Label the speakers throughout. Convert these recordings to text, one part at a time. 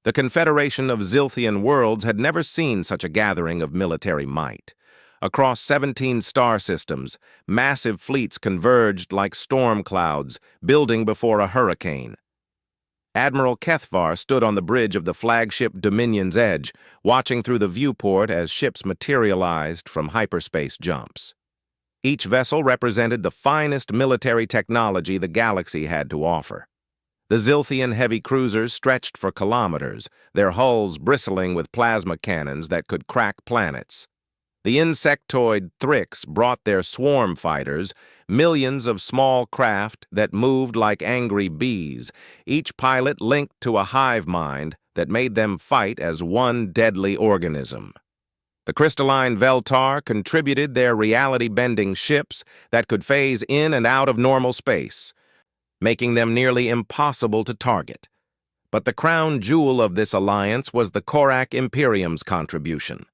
Speaker 1: The Confederation of Zilthian Worlds had never seen such a gathering of military might. Across 17 star systems, massive fleets converged like storm clouds, building before a hurricane. Admiral Kethvar stood on the bridge of the flagship Dominion's Edge, watching through the viewport as ships materialized from hyperspace jumps. Each vessel represented the finest military technology the galaxy had to offer. The Zilthian heavy cruisers stretched for kilometers, their hulls bristling with plasma cannons that could crack planets. The insectoid Thrix brought their swarm fighters, millions of small craft that moved like angry bees, each pilot linked to a hive mind that made them fight as one deadly organism. The crystalline Veltar contributed their reality-bending ships that could phase in and out of normal space, making them nearly impossible to target. But the crown jewel of this alliance was the Korak Imperium's contribution.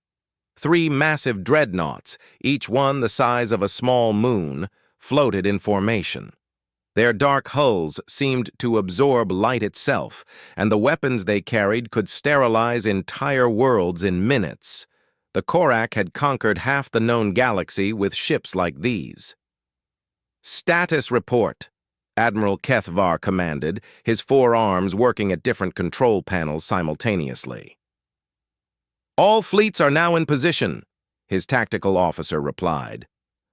Speaker 1: 3 massive dreadnoughts, each one the size of a small moon, floated in formation. Their dark hulls seemed to absorb light itself, and the weapons they carried could sterilize entire worlds in minutes. The Korak had conquered half the known galaxy with ships like these. "Status report," Admiral Kethvar commanded, his 4 arms working at different control panels simultaneously. "All fleets are now in position," his tactical officer replied.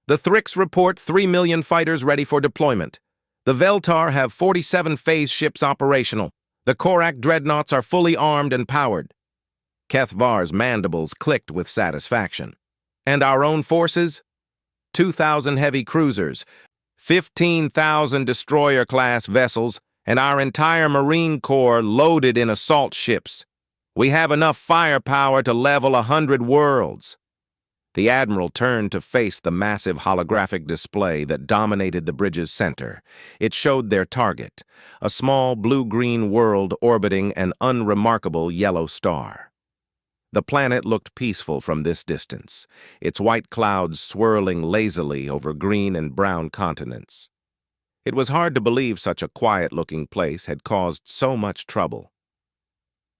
Speaker 1: "The Thrix report 3 million fighters ready for deployment. The Veltar have 47 phase ships operational. The Korak dreadnoughts are fully armed and powered." Kethvar's mandibles clicked with satisfaction. "And our own forces? 2,000 heavy cruisers, 15,000 destroyer-class vessels, and our entire Marine Corps loaded in assault ships. We have enough firepower to level 100 worlds." The Admiral turned to face the massive holographic display that dominated the bridge's center. It showed their target, a small blue-green world orbiting an unremarkable yellow star. The planet looked peaceful from this distance, its white clouds swirling lazily over green and brown continents. It was hard to believe such a quiet-looking place had caused so much trouble.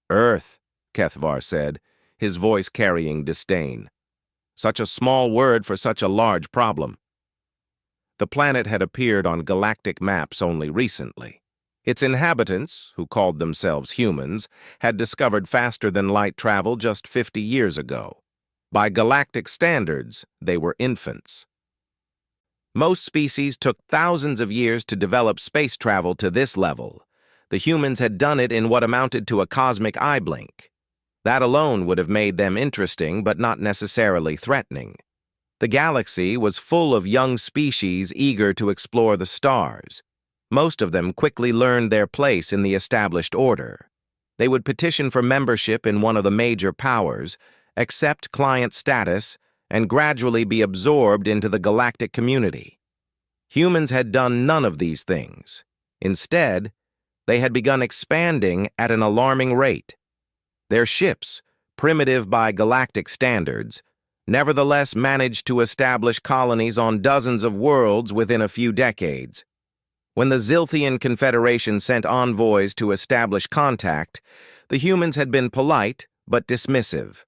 Speaker 1: "Earth," Kethvar said, his voice carrying disdain. "Such a small word for such a large problem." The planet had appeared on galactic maps only recently. Its inhabitants, who called themselves humans, had discovered faster-than-light travel just 50 years ago. By galactic standards, they were infants. Most species took thousands of years to develop space travel to this level. The humans had done it in what amounted to a cosmic eye blink. That alone would have made them interesting, but not necessarily threatening. The galaxy was full of young species eager to explore the stars. Most of them quickly learned their place in the established order. They would petition for membership in one of the major powers, accept client status, and gradually be absorbed into the galactic community. Humans had done none of these things. Instead, they had begun expanding at an alarming rate. Their ships, primitive by galactic standards, nevertheless managed to establish colonies on dozens of worlds within a few decades. When the Zilthian Confederation sent envoys to establish contact, the humans had been polite but dismissive.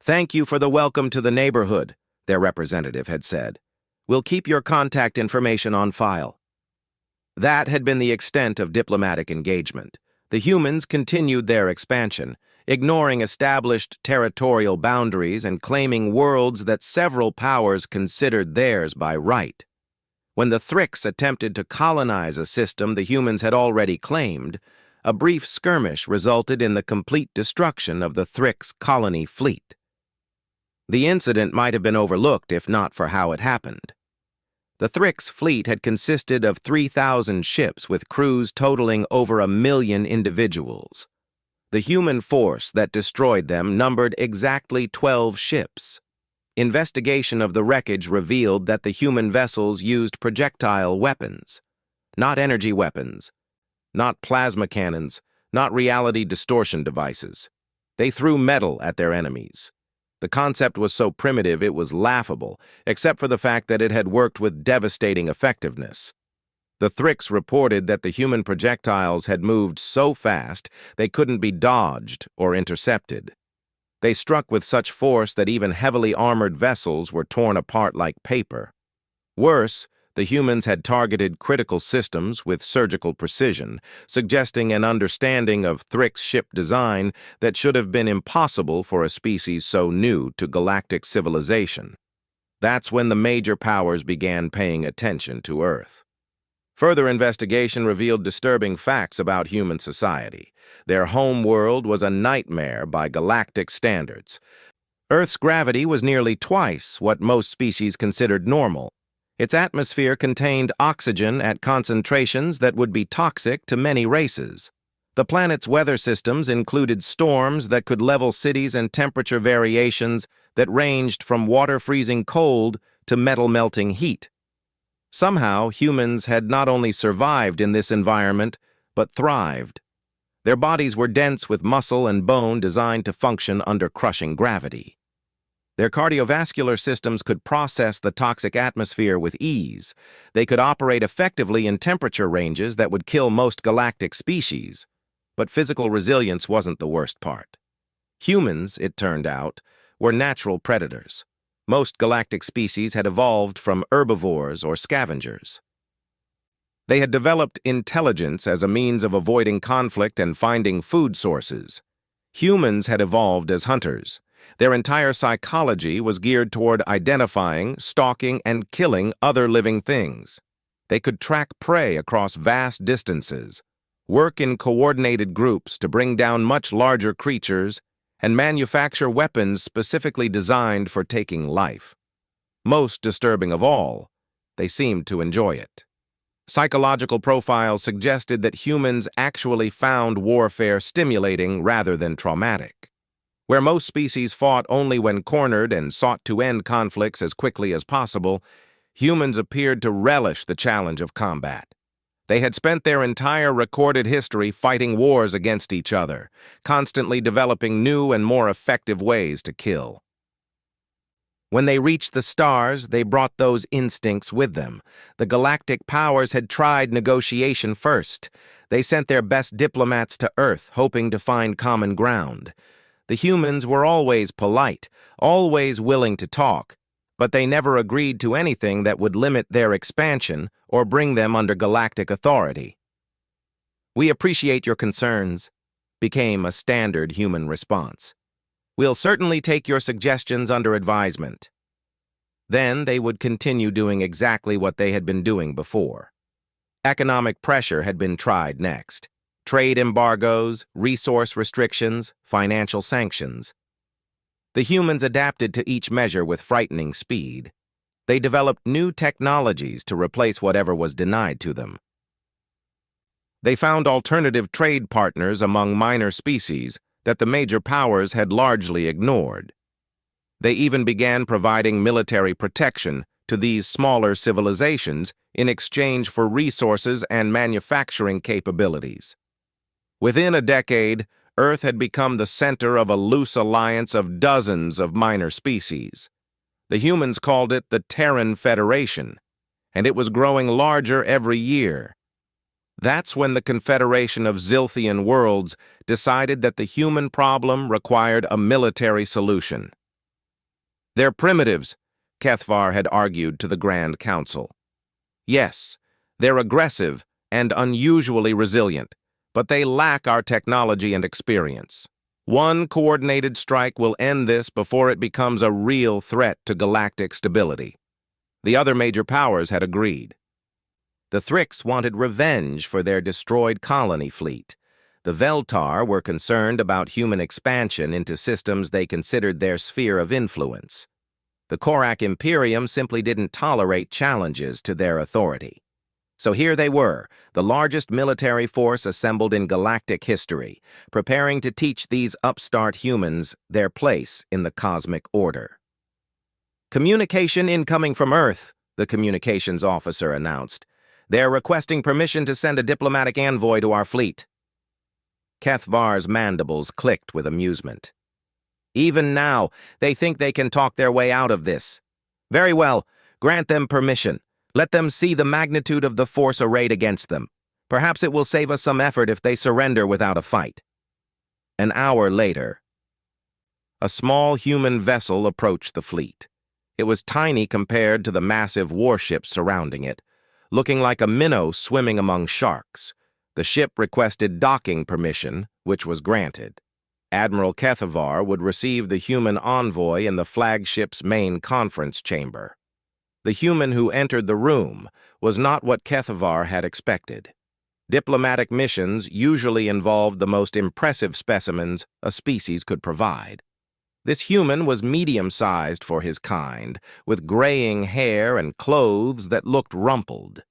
Speaker 1: "Thank you for the welcome to the neighborhood," their representative had said. "We'll keep your contact information on file." That had been the extent of diplomatic engagement. The humans continued their expansion, ignoring established territorial boundaries and claiming worlds that several powers considered theirs by right. When the Thrix attempted to colonize a system the humans had already claimed, a brief skirmish resulted in the complete destruction of the Thrix colony fleet. The incident might have been overlooked if not for how it happened. The Thrix fleet had consisted of 3,000 ships with crews totaling over 1 million individuals. The human force that destroyed them numbered exactly 12 ships. Investigation of the wreckage revealed that the human vessels used projectile weapons, not energy weapons, not plasma cannons, not reality distortion devices. They threw metal at their enemies. The concept was so primitive it was laughable, except for the fact that it had worked with devastating effectiveness. The Thrix reported that the human projectiles had moved so fast they couldn't be dodged or intercepted. They struck with such force that even heavily armored vessels were torn apart like paper. Worse, the humans had targeted critical systems with surgical precision, suggesting an understanding of Thrix ship design that should have been impossible for a species so new to galactic civilization. That's when the major powers began paying attention to Earth. Further investigation revealed disturbing facts about human society. Their home world was a nightmare by galactic standards. Earth's gravity was nearly twice what most species considered normal. Its atmosphere contained oxygen at concentrations that would be toxic to many races. The planet's weather systems included storms that could level cities and temperature variations that ranged from water-freezing cold to metal-melting heat. Somehow, humans had not only survived in this environment, but thrived. Their bodies were dense with muscle and bone designed to function under crushing gravity. Their cardiovascular systems could process the toxic atmosphere with ease. They could operate effectively in temperature ranges that would kill most galactic species. But physical resilience wasn't the worst part. Humans, it turned out, were natural predators. Most galactic species had evolved from herbivores or scavengers. They had developed intelligence as a means of avoiding conflict and finding food sources. Humans had evolved as hunters. Their entire psychology was geared toward identifying, stalking, and killing other living things. They could track prey across vast distances, work in coordinated groups to bring down much larger creatures, and manufacture weapons specifically designed for taking life. Most disturbing of all, they seemed to enjoy it. Psychological profiles suggested that humans actually found warfare stimulating rather than traumatic. Where most species fought only when cornered and sought to end conflicts as quickly as possible, humans appeared to relish the challenge of combat. They had spent their entire recorded history fighting wars against each other, constantly developing new and more effective ways to kill. When they reached the stars, they brought those instincts with them. The galactic powers had tried negotiation first. They sent their best diplomats to Earth, hoping to find common ground. The humans were always polite, always willing to talk, but they never agreed to anything that would limit their expansion or bring them under galactic authority. "We appreciate your concerns," became a standard human response. "We'll certainly take your suggestions under advisement." Then they would continue doing exactly what they had been doing before. Economic pressure had been tried next. Trade embargoes, resource restrictions, financial sanctions. The humans adapted to each measure with frightening speed. They developed new technologies to replace whatever was denied to them. They found alternative trade partners among minor species that the major powers had largely ignored. They even began providing military protection to these smaller civilizations in exchange for resources and manufacturing capabilities. Within a decade, Earth had become the center of a loose alliance of dozens of minor species. The humans called it the Terran Federation, and it was growing larger every year. That's when the Confederation of Zilthian Worlds decided that the human problem required a military solution. "They're primitives," Kethvar had argued to the Grand Council. "Yes, they're aggressive and unusually resilient, but they lack our technology and experience. One coordinated strike will end this before it becomes a real threat to galactic stability." The other major powers had agreed. The Thrix wanted revenge for their destroyed colony fleet. The Veltar were concerned about human expansion into systems they considered their sphere of influence. The Korak Imperium simply didn't tolerate challenges to their authority. So here they were, the largest military force assembled in galactic history, preparing to teach these upstart humans their place in the cosmic order. "Communication incoming from Earth," the communications officer announced. "They're requesting permission to send a diplomatic envoy to our fleet." Kethvar's mandibles clicked with amusement. "Even now, they think they can talk their way out of this. Very well, grant them permission. Let them see the magnitude of the force arrayed against them. Perhaps it will save us some effort if they surrender without a fight. An hour later, a small human vessel approached the fleet. It was tiny compared to the massive warships surrounding it, looking like a minnow swimming among sharks. The ship requested docking permission, which was granted. Admiral Kethavar would receive the human envoy in the flagship's main conference chamber. The human who entered the room was not what Kethavar had expected. Diplomatic missions usually involved the most impressive specimens a species could provide. This human was medium-sized for his kind, with graying hair and clothes that looked rumpled.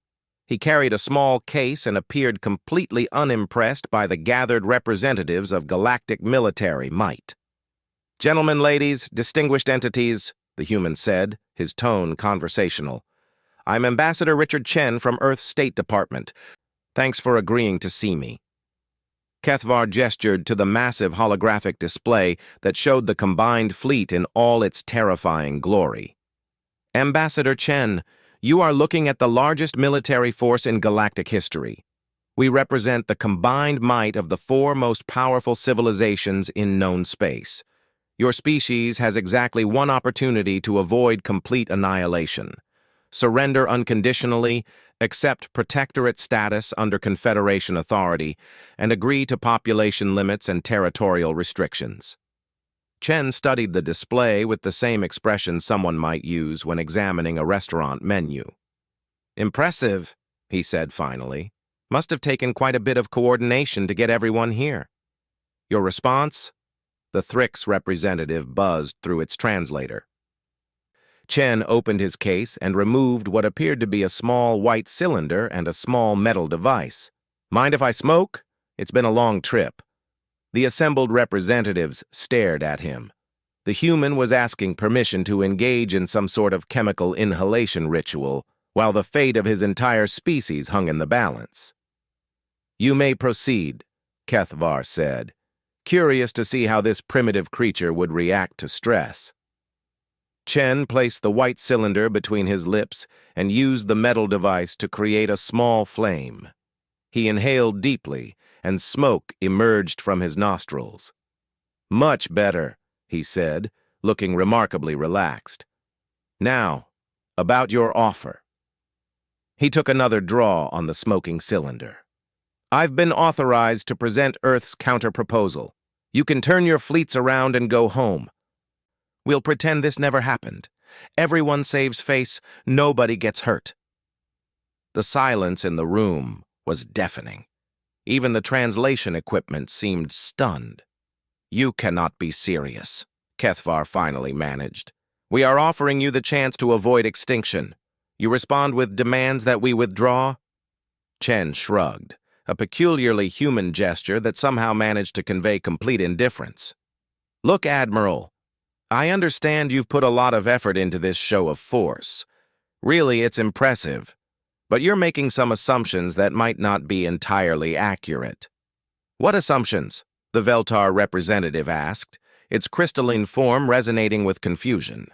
Speaker 1: He carried a small case and appeared completely unimpressed by the gathered representatives of galactic military might. "Gentlemen, ladies, distinguished entities," the human said, his tone conversational. "I'm Ambassador Richard Chen from Earth's State Department. Thanks for agreeing to see me." Kethavar gestured to the massive holographic display that showed the combined fleet in all its terrifying glory. "Ambassador Chen, you are looking at the largest military force in galactic history. We represent the combined might of the four most powerful civilizations in known space. Your species has exactly one opportunity to avoid complete annihilation. Surrender unconditionally, accept protectorate status under Confederation authority, and agree to population limits and territorial restrictions." Chen studied the display with the same expression someone might use when examining a restaurant menu. "Impressive," he said finally. "Must have taken quite a bit of coordination to get everyone here." "Your response?" The Thrix representative buzzed through its translator. Chen opened his case and removed what appeared to be a small white cylinder and a small metal device. "Mind if I smoke? It's been a long trip." The assembled representatives stared at him. The human was asking permission to engage in some sort of chemical inhalation ritual, while the fate of his entire species hung in the balance. "You may proceed," Kethavar said, curious to see how this primitive creature would react to stress. Chen placed the white cylinder between his lips and used the metal device to create a small flame. He inhaled deeply, and smoke emerged from his nostrils. "Much better," he said, looking remarkably relaxed. "Now, about your offer." He took another draw on the smoking cylinder. "I've been authorized to present Earth's counter-proposal. You can turn your fleets around and go home. We'll pretend this never happened. Everyone saves face, nobody gets hurt." The silence in the room was deafening. Even the translation equipment seemed stunned. "You cannot be serious," Kethavar finally managed. "We are offering you the chance to avoid extinction. You respond with demands that we withdraw?" Chen shrugged, a peculiarly human gesture that somehow managed to convey complete indifference. "Look, Admiral, I understand you've put a lot of effort into this show of force. Really, it's impressive. But you're making some assumptions that might not be entirely accurate." "What assumptions?" the Veltar representative asked, its crystalline form resonating with confusion.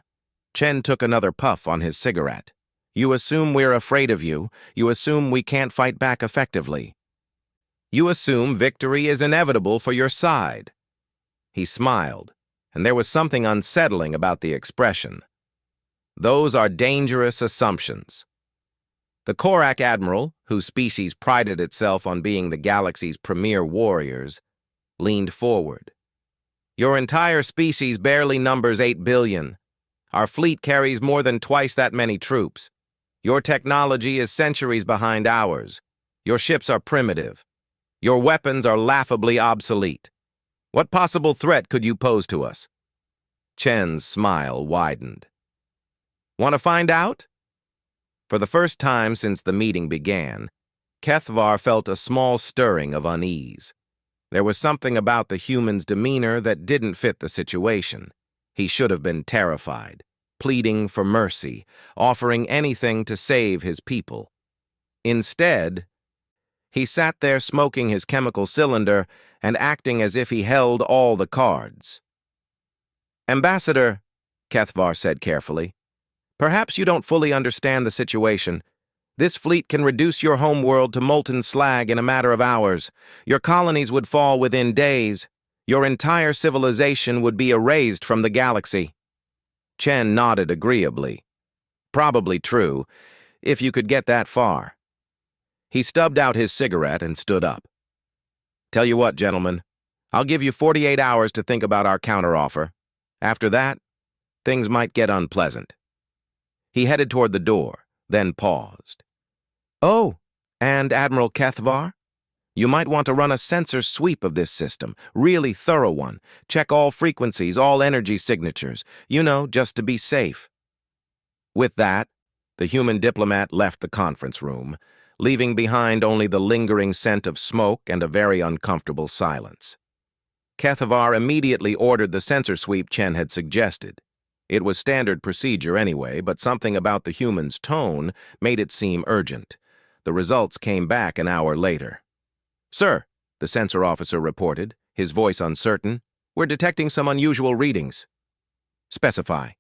Speaker 1: Chen took another puff on his cigarette. "You assume we're afraid of you. You assume we can't fight back effectively. You assume victory is inevitable for your side." He smiled, and there was something unsettling about the expression. "Those are dangerous assumptions." The Korak Admiral, whose species prided itself on being the galaxy's premier warriors, leaned forward. "Your entire species barely numbers 8 billion. Our fleet carries more than twice that many troops. Your technology is centuries behind ours. Your ships are primitive. Your weapons are laughably obsolete. What possible threat could you pose to us?" Chen's smile widened. "Want to find out?" For the first time since the meeting began, Kethavar felt a small stirring of unease. There was something about the human's demeanor that didn't fit the situation. He should have been terrified, pleading for mercy, offering anything to save his people. Instead, he sat there smoking his chemical cylinder and acting as if he held all the cards. "Ambassador," Kethavar said carefully, "perhaps you don't fully understand the situation. This fleet can reduce your homeworld to molten slag in a matter of hours. Your colonies would fall within days. Your entire civilization would be erased from the galaxy." Chen nodded agreeably. Probably true, if you could get that far. He stubbed out his cigarette and stood up. "Tell you what, gentlemen, I'll give you 48 hours to think about our counteroffer. After that, things might get unpleasant." He headed toward the door, then paused. "Oh, and Admiral Kethvar? You might want to run a sensor sweep of this system, really thorough one. Check all frequencies, all energy signatures, just to be safe." With that, the human diplomat left the conference room, leaving behind only the lingering scent of smoke and a very uncomfortable silence. Kethvar immediately ordered the sensor sweep Chen had suggested. It was standard procedure anyway, but something about the human's tone made it seem urgent. The results came back an hour later. "Sir," the sensor officer reported, his voice uncertain, "we're detecting some unusual readings." "Specify."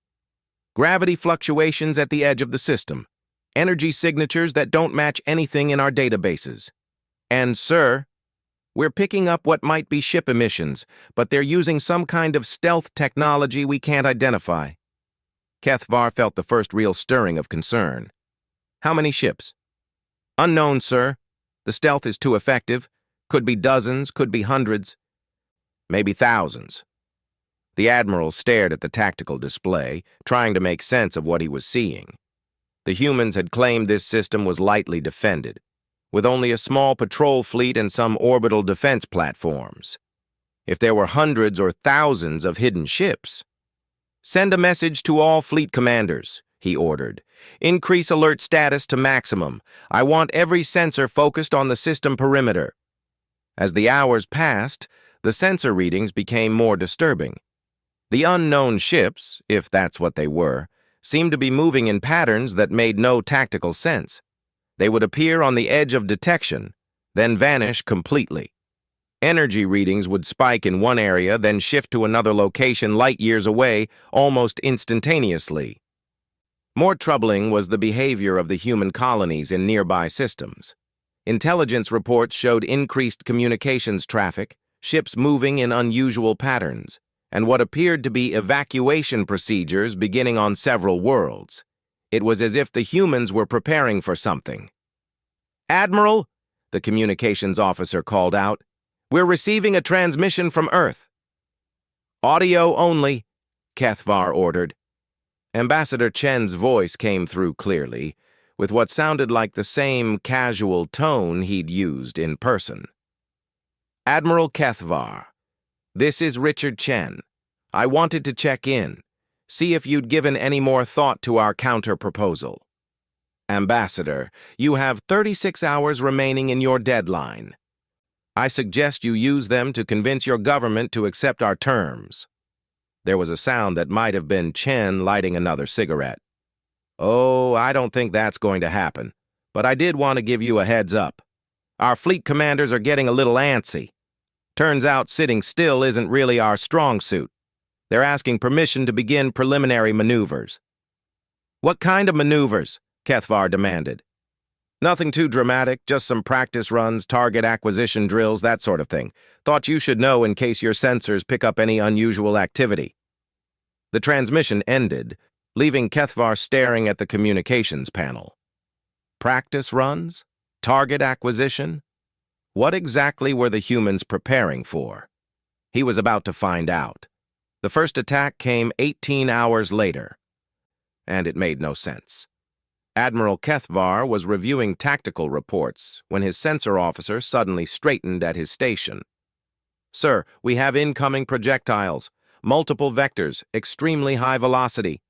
Speaker 1: "Gravity fluctuations at the edge of the system. Energy signatures that don't match anything in our databases. And, sir, we're picking up what might be ship emissions, but they're using some kind of stealth technology we can't identify." Kethvar felt the first real stirring of concern. "How many ships?" "Unknown, sir. The stealth is too effective. Could be dozens, could be hundreds. Maybe thousands." The Admiral stared at the tactical display, trying to make sense of what he was seeing. The humans had claimed this system was lightly defended, with only a small patrol fleet and some orbital defense platforms. If there were hundreds or thousands of hidden ships— "Send a message to all fleet commanders," he ordered. "Increase alert status to maximum. I want every sensor focused on the system perimeter." As the hours passed, the sensor readings became more disturbing. The unknown ships, if that's what they were, seemed to be moving in patterns that made no tactical sense. They would appear on the edge of detection, then vanish completely. Energy readings would spike in one area, then shift to another location light years away almost instantaneously. More troubling was the behavior of the human colonies in nearby systems. Intelligence reports showed increased communications traffic, ships moving in unusual patterns, and what appeared to be evacuation procedures beginning on several worlds. It was as if the humans were preparing for something. "Admiral," the communications officer called out, "we're receiving a transmission from Earth." "Audio only," Kethvar ordered. Ambassador Chen's voice came through clearly, with what sounded like the same casual tone he'd used in person. "Admiral Kethvar, this is Richard Chen. I wanted to check in, see if you'd given any more thought to our counter-proposal. Ambassador, you have 36 hours remaining in your deadline. I suggest you use them to convince your government to accept our terms." There was a sound that might have been Chen lighting another cigarette. "Oh, I don't think that's going to happen, but I did want to give you a heads up. Our fleet commanders are getting a little antsy. Turns out sitting still isn't really our strong suit. They're asking permission to begin preliminary maneuvers." "What kind of maneuvers?" Kethvar demanded. "Nothing too dramatic, just some practice runs, target acquisition drills, that sort of thing. Thought you should know in case your sensors pick up any unusual activity." The transmission ended, leaving Kethvar staring at the communications panel. Practice runs? Target acquisition? What exactly were the humans preparing for? He was about to find out. The first attack came 18 hours later, and it made no sense. Admiral Kethvar was reviewing tactical reports when his sensor officer suddenly straightened at his station. "Sir, we have incoming projectiles. Multiple vectors, extremely high velocity."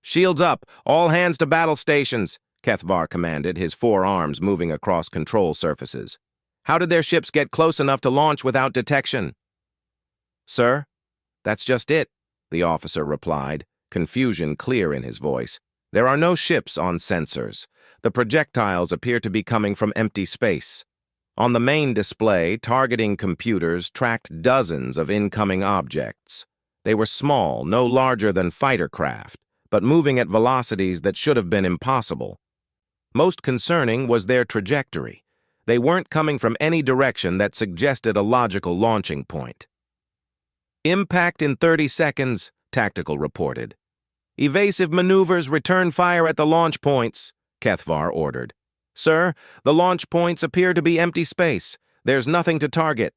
Speaker 1: "Shields up! All hands to battle stations!" Kethvar commanded, his four arms moving across control surfaces. "How did their ships get close enough to launch without detection?" "Sir, that's just it," the officer replied, confusion clear in his voice. "There are no ships on sensors. The projectiles appear to be coming from empty space. On the main display, targeting computers tracked dozens of incoming objects. They were small, no larger than fighter craft, but moving at velocities that should have been impossible. Most concerning was their trajectory. They weren't coming from any direction that suggested a logical launching point. Impact in 30 seconds, Tactical reported. Evasive maneuvers, return fire at the launch points, Kethvar ordered. Sir, the launch points appear to be empty space. There's nothing to target.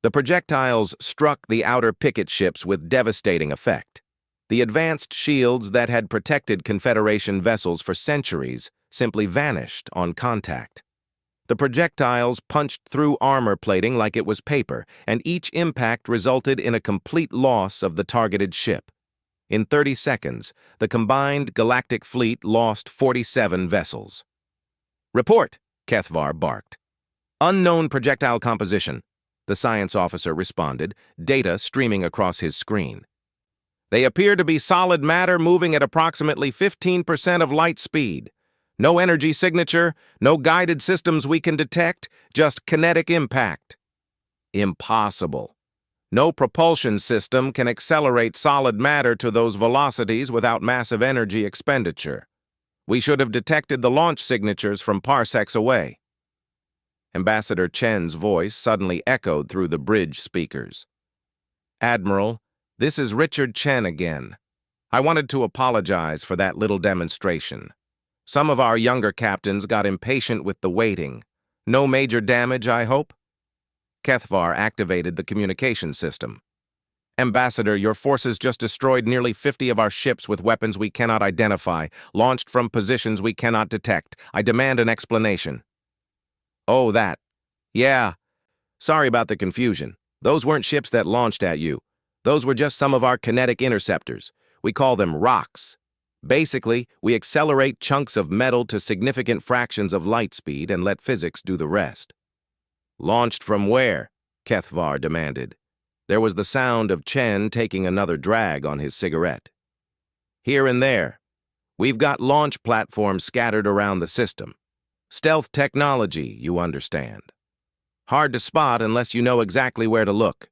Speaker 1: The projectiles struck the outer picket ships with devastating effect. The advanced shields that had protected Confederation vessels for centuries simply vanished on contact. The projectiles punched through armor plating like it was paper, and each impact resulted in a complete loss of the targeted ship. In 30 seconds, the combined galactic fleet lost 47 vessels. Report, Kethvar barked. Unknown projectile composition, the science officer responded, data streaming across his screen. They appear to be solid matter moving at approximately 15% of light speed. No energy signature, no guided systems we can detect, just kinetic impact. Impossible. No propulsion system can accelerate solid matter to those velocities without massive energy expenditure. We should have detected the launch signatures from parsecs away. Ambassador Chen's voice suddenly echoed through the bridge speakers. Admiral, this is Richard Chen again. I wanted to apologize for that little demonstration. Some of our younger captains got impatient with the waiting. No major damage, I hope? Kethvar activated the communication system. Ambassador, your forces just destroyed nearly 50 of our ships with weapons we cannot identify, launched from positions we cannot detect. I demand an explanation. Oh, that. Yeah. Sorry about the confusion. Those weren't ships that launched at you. Those were just some of our kinetic interceptors. We call them rocks. Basically, we accelerate chunks of metal to significant fractions of light speed and let physics do the rest. Launched from where? Kethvar demanded. There was the sound of Chen taking another drag on his cigarette. Here and there. We've got launch platforms scattered around the system. Stealth technology, you understand. Hard to spot unless you know exactly where to look.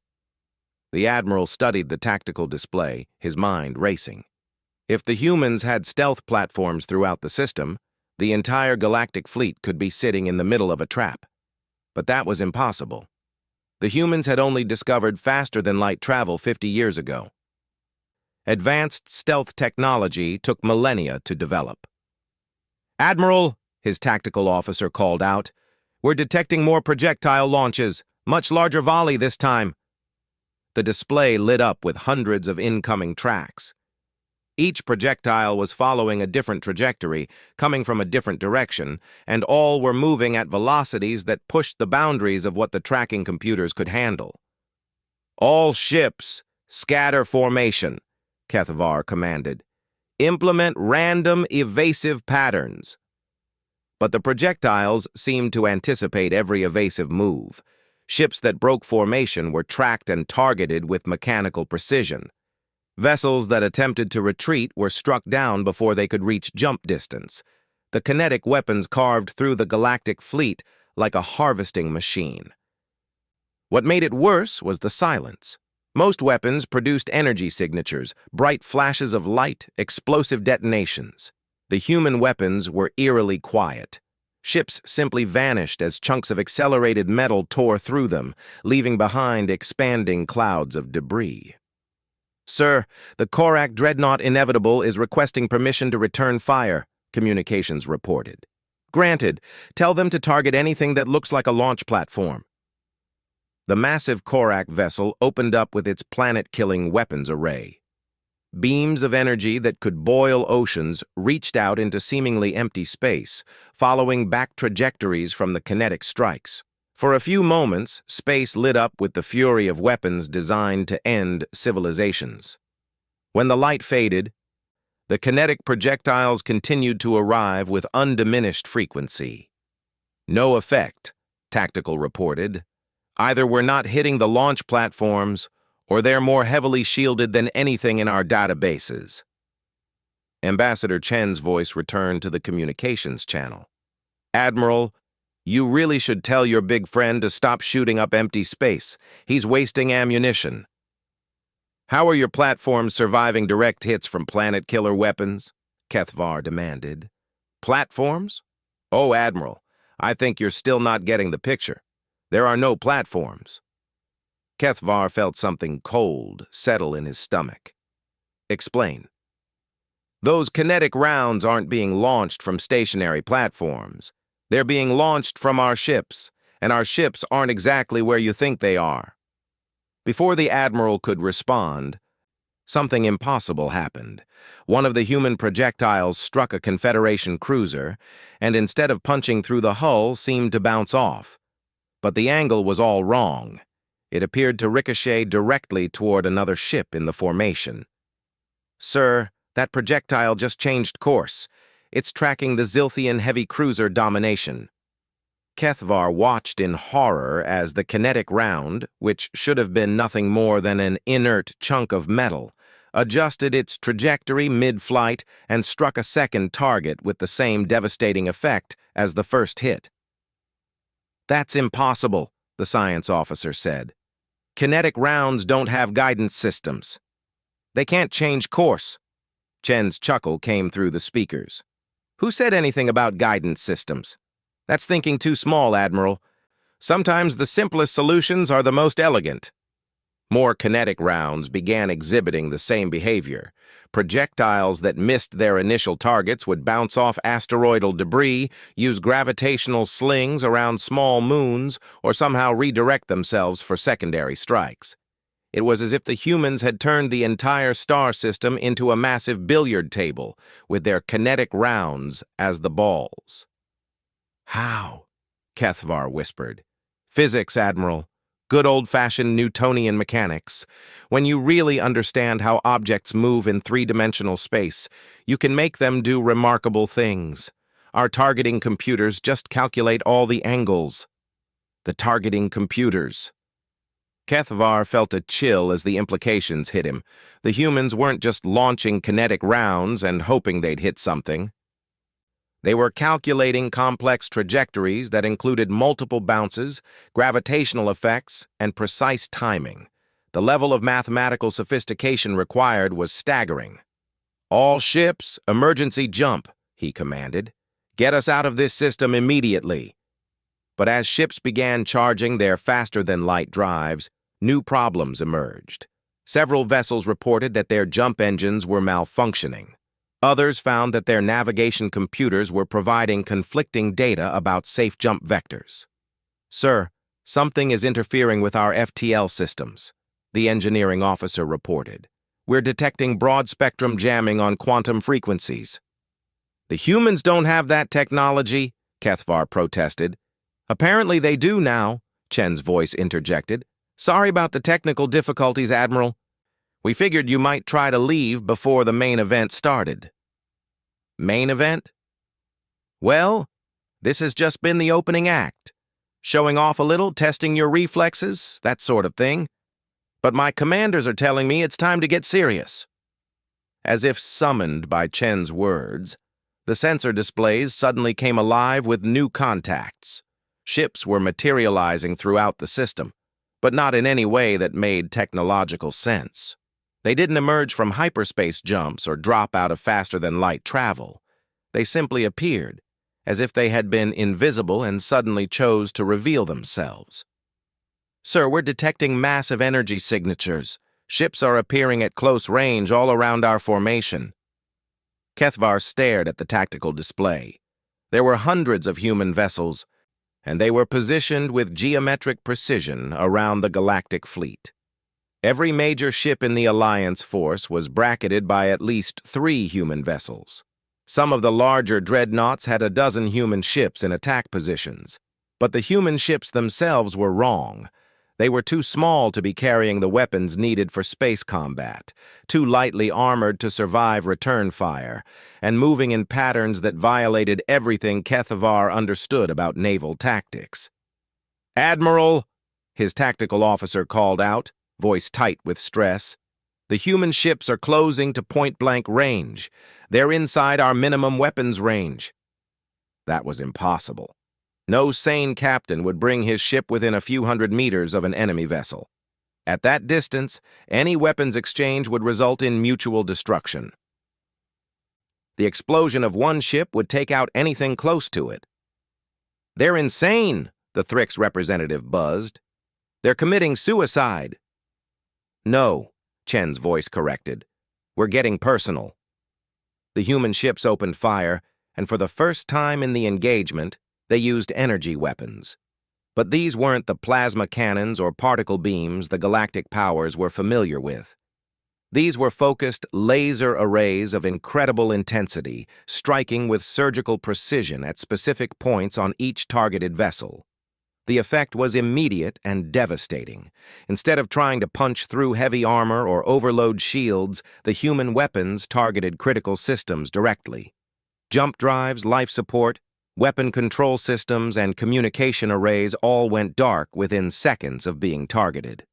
Speaker 1: The Admiral studied the tactical display, his mind racing. If the humans had stealth platforms throughout the system, the entire galactic fleet could be sitting in the middle of a trap. But that was impossible. The humans had only discovered faster-than-light travel 50 years ago. Advanced stealth technology took millennia to develop. Admiral, his tactical officer called out, we're detecting more projectile launches, much larger volley this time. The display lit up with hundreds of incoming tracks. Each projectile was following a different trajectory, coming from a different direction, and all were moving at velocities that pushed the boundaries of what the tracking computers could handle. All ships, scatter formation, Kethvar commanded. Implement random evasive patterns. But the projectiles seemed to anticipate every evasive move. Ships that broke formation were tracked and targeted with mechanical precision. Vessels that attempted to retreat were struck down before they could reach jump distance. The kinetic weapons carved through the galactic fleet like a harvesting machine. What made it worse was the silence. Most weapons produced energy signatures, bright flashes of light, explosive detonations. The human weapons were eerily quiet. Ships simply vanished as chunks of accelerated metal tore through them, leaving behind expanding clouds of debris. Sir, the Korak Dreadnought Inevitable is requesting permission to return fire, communications reported. Granted, tell them to target anything that looks like a launch platform. The massive Korak vessel opened up with its planet-killing weapons array. Beams of energy that could boil oceans reached out into seemingly empty space, following back trajectories from the kinetic strikes. For a few moments, space lit up with the fury of weapons designed to end civilizations. When the light faded, the kinetic projectiles continued to arrive with undiminished frequency. No effect, Tactical reported. Either we're not hitting the launch platforms, or they're more heavily shielded than anything in our databases. Ambassador Chen's voice returned to the communications channel. Admiral, you really should tell your big friend to stop shooting up empty space. He's wasting ammunition. How are your platforms surviving direct hits from planet-killer weapons? Kethvar demanded. Platforms? Oh, Admiral, I think you're still not getting the picture. There are no platforms. Kethvar felt something cold settle in his stomach. Explain. Those kinetic rounds aren't being launched from stationary platforms. They're being launched from our ships, and our ships aren't exactly where you think they are. Before the Admiral could respond, something impossible happened. One of the human projectiles struck a Confederation cruiser, and instead of punching through the hull, seemed to bounce off. But the angle was all wrong. It appeared to ricochet directly toward another ship in the formation. Sir, that projectile just changed course. It's tracking the Zilthian heavy cruiser Domination. Kethvar watched in horror as the kinetic round, which should have been nothing more than an inert chunk of metal, adjusted its trajectory mid-flight and struck a second target with the same devastating effect as the first hit. That's impossible, the science officer said. Kinetic rounds don't have guidance systems. They can't change course. Chen's chuckle came through the speakers. Who said anything about guidance systems? That's thinking too small, Admiral. Sometimes the simplest solutions are the most elegant. More kinetic rounds began exhibiting the same behavior. Projectiles that missed their initial targets would bounce off asteroidal debris, use gravitational slings around small moons, or somehow redirect themselves for secondary strikes. It was as if the humans had turned the entire star system into a massive billiard table, with their kinetic rounds as the balls. How? Kethvar whispered. Physics, Admiral. Good old-fashioned Newtonian mechanics. When you really understand how objects move in three-dimensional space, you can make them do remarkable things. Our targeting computers just calculate all the angles. The targeting computers. Kethvar felt a chill as the implications hit him. The humans weren't just launching kinetic rounds and hoping they'd hit something. They were calculating complex trajectories that included multiple bounces, gravitational effects, and precise timing. The level of mathematical sophistication required was staggering. All ships, emergency jump, he commanded. Get us out of this system immediately. But as ships began charging their faster-than-light drives, new problems emerged. Several vessels reported that their jump engines were malfunctioning. Others found that their navigation computers were providing conflicting data about safe jump vectors. Sir, something is interfering with our FTL systems, the engineering officer reported. We're detecting broad-spectrum jamming on quantum frequencies. The humans don't have that technology, Kethvar protested. Apparently they do now, Chen's voice interjected. Sorry about the technical difficulties, Admiral. We figured you might try to leave before the main event started. Main event? Well, this has just been the opening act. Showing off a little, testing your reflexes, that sort of thing. But my commanders are telling me it's time to get serious. As if summoned by Chen's words, the sensor displays suddenly came alive with new contacts. Ships were materializing throughout the system, but not in any way that made technological sense. They didn't emerge from hyperspace jumps or drop out of faster-than-light travel. They simply appeared, as if they had been invisible and suddenly chose to reveal themselves. Sir, we're detecting massive energy signatures. Ships are appearing at close range all around our formation. Kethvar stared at the tactical display. There were hundreds of human vessels, and they were positioned with geometric precision around the galactic fleet. Every major ship in the Alliance force was bracketed by at least 3 human vessels. Some of the larger dreadnoughts had a dozen human ships in attack positions, but the human ships themselves were wrong. They were too small to be carrying the weapons needed for space combat, too lightly armored to survive return fire, and moving in patterns that violated everything Kethvar understood about naval tactics. "Admiral," his tactical officer called out, voice tight with stress. "The human ships are closing to point-blank range. They're inside our minimum weapons range." That was impossible. No sane captain would bring his ship within a few hundred meters of an enemy vessel. At that distance, any weapons exchange would result in mutual destruction. The explosion of one ship would take out anything close to it. "They're insane," the Thrix representative buzzed. "They're committing suicide." "No," Chen's voice corrected. "We're getting personal." The human ships opened fire, and for the first time in the engagement, they used energy weapons. But these weren't the plasma cannons or particle beams the galactic powers were familiar with. These were focused laser arrays of incredible intensity, striking with surgical precision at specific points on each targeted vessel. The effect was immediate and devastating. Instead of trying to punch through heavy armor or overload shields, the human weapons targeted critical systems directly. Jump drives, life support, weapon control systems, and communication arrays all went dark within seconds of being targeted.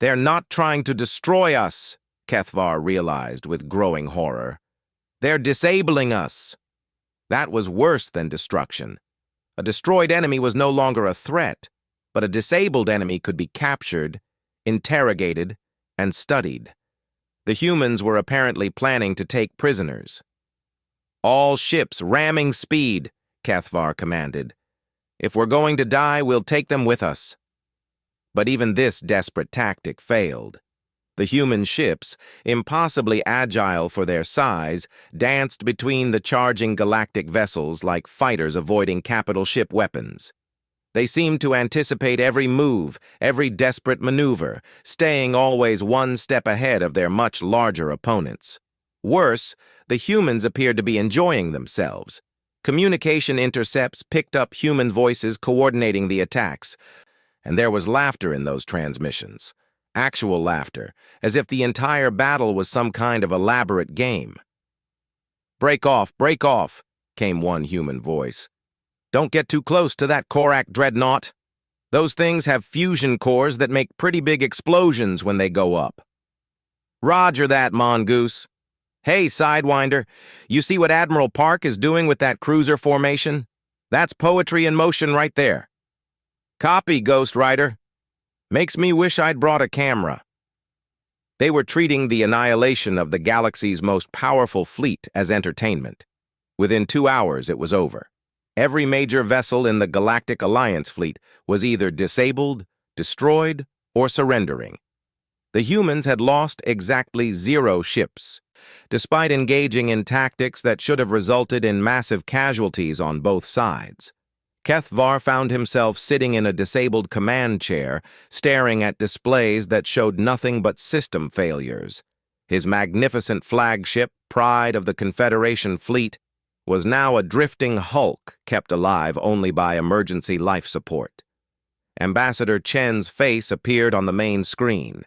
Speaker 1: "They're not trying to destroy us," Kethvar realized with growing horror. "They're disabling us." That was worse than destruction. A destroyed enemy was no longer a threat, but a disabled enemy could be captured, interrogated, and studied. The humans were apparently planning to take prisoners. "All ships ramming speed," Kethvar commanded. "If we're going to die, we'll take them with us." But even this desperate tactic failed. The human ships, impossibly agile for their size, danced between the charging galactic vessels like fighters avoiding capital ship weapons. They seemed to anticipate every move, every desperate maneuver, staying always one step ahead of their much larger opponents. Worse, the humans appeared to be enjoying themselves. Communication intercepts picked up human voices coordinating the attacks, and there was laughter in those transmissions. Actual laughter, as if the entire battle was some kind of elaborate game. break off," came one human voice. "Don't get too close to that Korak dreadnought. Those things have fusion cores that make pretty big explosions when they go up." "Roger that, Mongoose." "Hey, Sidewinder, you see what Admiral Park is doing with that cruiser formation? That's poetry in motion right there." "Copy, Ghost Rider. Makes me wish I'd brought a camera." They were treating the annihilation of the galaxy's most powerful fleet as entertainment. Within 2 hours, it was over. Every major vessel in the Galactic Alliance fleet was either disabled, destroyed, or surrendering. The humans had lost exactly 0 ships, despite engaging in tactics that should have resulted in massive casualties on both sides. Kethvar found himself sitting in a disabled command chair, staring at displays that showed nothing but system failures. His magnificent flagship, pride of the Confederation fleet, was now a drifting hulk kept alive only by emergency life support. Ambassador Chen's face appeared on the main screen.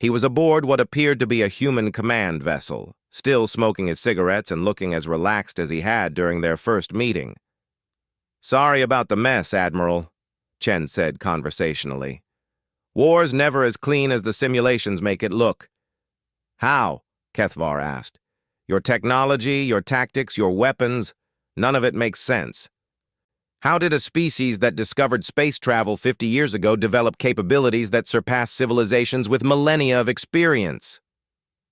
Speaker 1: He was aboard what appeared to be a human command vessel, still smoking his cigarettes and looking as relaxed as he had during their first meeting. "Sorry about the mess, Admiral," Chen said conversationally. "War's never as clean as the simulations make it look." "How?" Kethvar asked. "Your technology, your tactics, your weapons, none of it makes sense. How did a species that discovered space travel 50 years ago develop capabilities that surpass civilizations with millennia of experience?"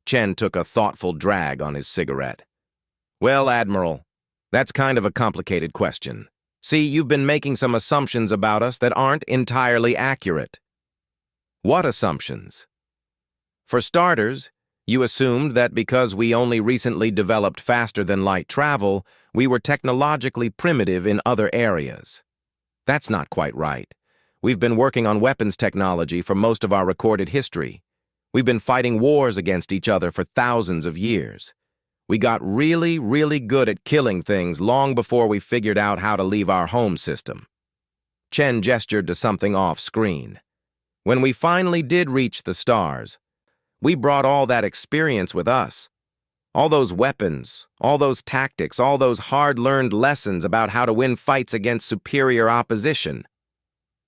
Speaker 1: Chen took a thoughtful drag on his cigarette. "Well, Admiral, that's kind of a complicated question. See, you've been making some assumptions about us that aren't entirely accurate." "What assumptions?" "For starters, you assumed that because we only recently developed faster-than-light travel, we were technologically primitive in other areas. That's not quite right. We've been working on weapons technology for most of our recorded history. We've been fighting wars against each other for thousands of years. We got really, really good at killing things long before we figured out how to leave our home system." Chen gestured to something off-screen. "When we finally did reach the stars, we brought all that experience with us. All those weapons, all those tactics, all those hard-learned lessons about how to win fights against superior opposition.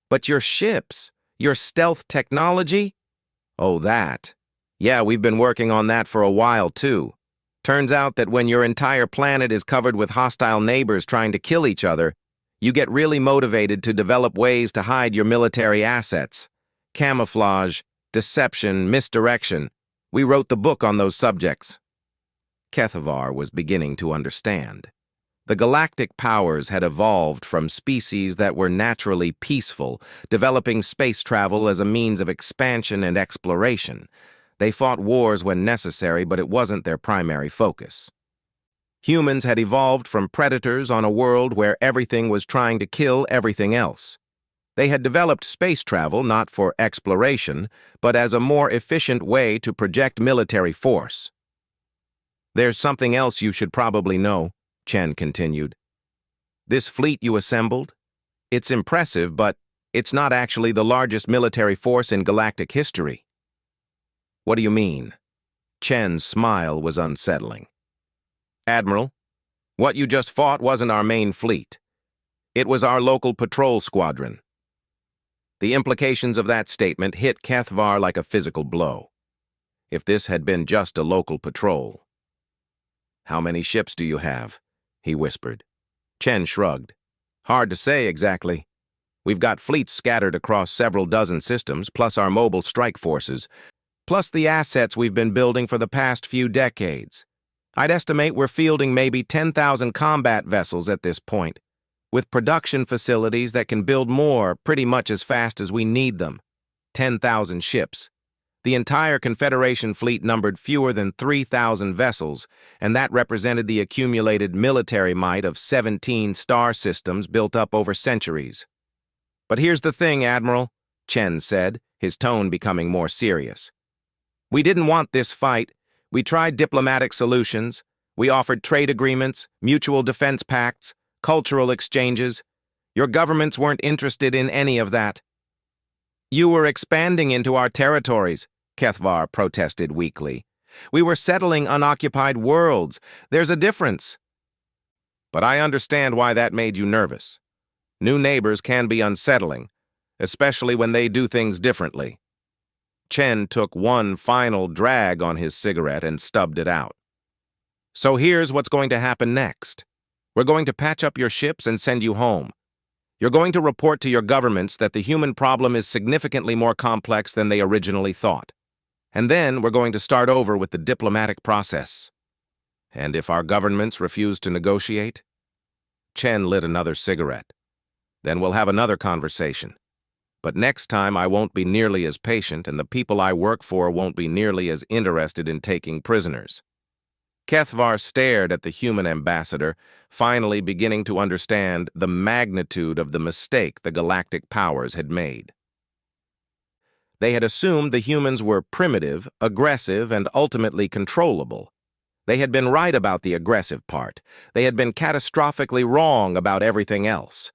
Speaker 1: But your ships, your stealth technology? Oh, that. Yeah, we've been working on that for a while, too. Turns out that when your entire planet is covered with hostile neighbors trying to kill each other, you get really motivated to develop ways to hide your military assets. Camouflage, deception, misdirection. We wrote the book on those subjects." Kethavar was beginning to understand. The galactic powers had evolved from species that were naturally peaceful, developing space travel as a means of expansion and exploration. They fought wars when necessary, but it wasn't their primary focus. Humans had evolved from predators on a world where everything was trying to kill everything else. They had developed space travel not for exploration, but as a more efficient way to project military force. "There's something else you should probably know," Chen continued. "This fleet you assembled? It's impressive, but it's not actually the largest military force in galactic history." "What do you mean?" Chen's smile was unsettling. "Admiral, what you just fought wasn't our main fleet. It was our local patrol squadron." The implications of that statement hit Kethavar like a physical blow. If this had been just a local patrol. "How many ships do you have?" he whispered. Chen shrugged. "Hard to say exactly. We've got fleets scattered across several dozen systems, plus our mobile strike forces, plus the assets we've been building for the past few decades. I'd estimate we're fielding maybe 10,000 combat vessels at this point, with production facilities that can build more pretty much as fast as we need them. 10,000 ships. The entire Confederation fleet numbered fewer than 3,000 vessels, and that represented the accumulated military might of 17 star systems built up over centuries. "But here's the thing, Admiral," Chen said, his tone becoming more serious. "We didn't want this fight. We tried diplomatic solutions. We offered trade agreements, mutual defense pacts, cultural exchanges. Your governments weren't interested in any of that." "You were expanding into our territories," Kethavar protested weakly. "We were settling unoccupied worlds. There's a difference." "But I understand why that made you nervous. New neighbors can be unsettling, especially when they do things differently." Chen took one final drag on his cigarette and stubbed it out. "So here's what's going to happen next. We're going to patch up your ships and send you home. You're going to report to your governments that the human problem is significantly more complex than they originally thought. And then we're going to start over with the diplomatic process. And if our governments refuse to negotiate?" Chen lit another cigarette. "Then we'll have another conversation. But next time I won't be nearly as patient, and the people I work for won't be nearly as interested in taking prisoners." Kethavar stared at the human ambassador, finally beginning to understand the magnitude of the mistake the galactic powers had made. They had assumed the humans were primitive, aggressive, and ultimately controllable. They had been right about the aggressive part. They had been catastrophically wrong about everything else.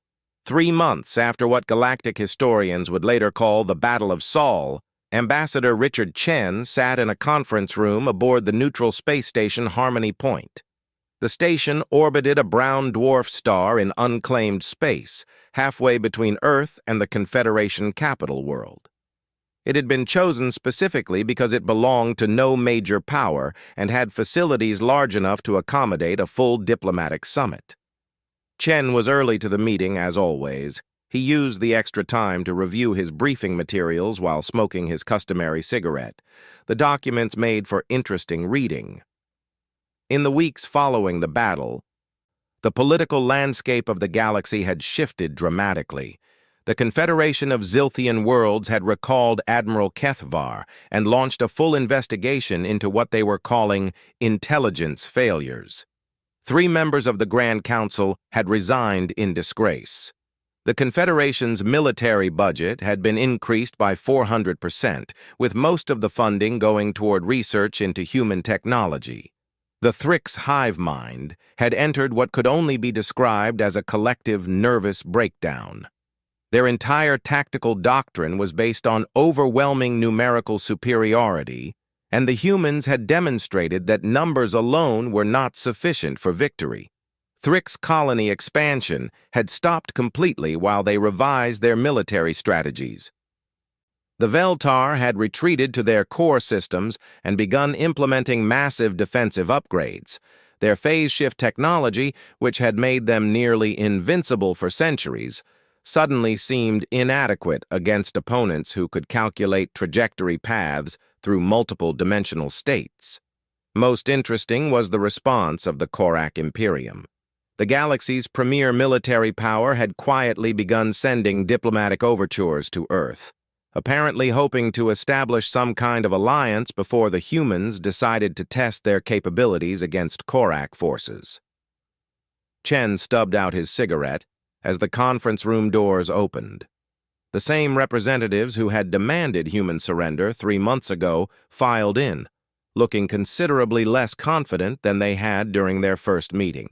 Speaker 1: 3 months after what galactic historians would later call the Battle of Saul, Ambassador Richard Chen sat in a conference room aboard the neutral space station Harmony Point. The station orbited a brown dwarf star in unclaimed space, halfway between Earth and the Confederation capital world. It had been chosen specifically because it belonged to no major power and had facilities large enough to accommodate a full diplomatic summit. Chen was early to the meeting, as always. He used the extra time to review his briefing materials while smoking his customary cigarette. The documents made for interesting reading. In the weeks following the battle, the political landscape of the galaxy had shifted dramatically. The Confederation of Zilthian Worlds had recalled Admiral Kethavar and launched a full investigation into what they were calling intelligence failures. 3 members of the Grand Council had resigned in disgrace. The Confederation's military budget had been increased by 400%, with most of the funding going toward research into human technology. The Thrix hive mind had entered what could only be described as a collective nervous breakdown. Their entire tactical doctrine was based on overwhelming numerical superiority, and the humans had demonstrated that numbers alone were not sufficient for victory. Thrix colony expansion had stopped completely while they revised their military strategies. The Veltar had retreated to their core systems and begun implementing massive defensive upgrades. Their phase shift technology, which had made them nearly invincible for centuries, suddenly seemed inadequate against opponents who could calculate trajectory paths through multiple dimensional states. Most interesting was the response of the Korak Imperium. The galaxy's premier military power had quietly begun sending diplomatic overtures to Earth, apparently hoping to establish some kind of alliance before the humans decided to test their capabilities against Korak forces. Chen stubbed out his cigarette as the conference room doors opened. The same representatives who had demanded human surrender 3 months ago filed in, looking considerably less confident than they had during their first meeting.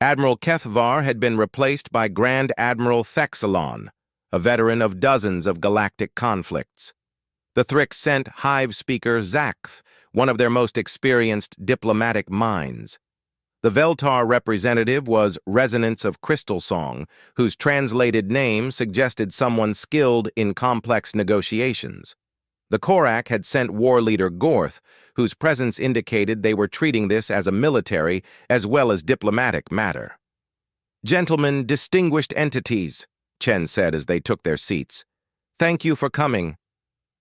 Speaker 1: Admiral Kethvar had been replaced by Grand Admiral Thexalon, a veteran of dozens of galactic conflicts. The Thrix sent Hive speaker Zakth, one of their most experienced diplomatic minds. The Veltar representative was Resonance of Crystal Song, whose translated name suggested someone skilled in complex negotiations. The Korak had sent war leader Gorth, whose presence indicated they were treating this as a military as well as diplomatic matter. "Gentlemen, distinguished entities," Chen said as they took their seats, "thank you for coming.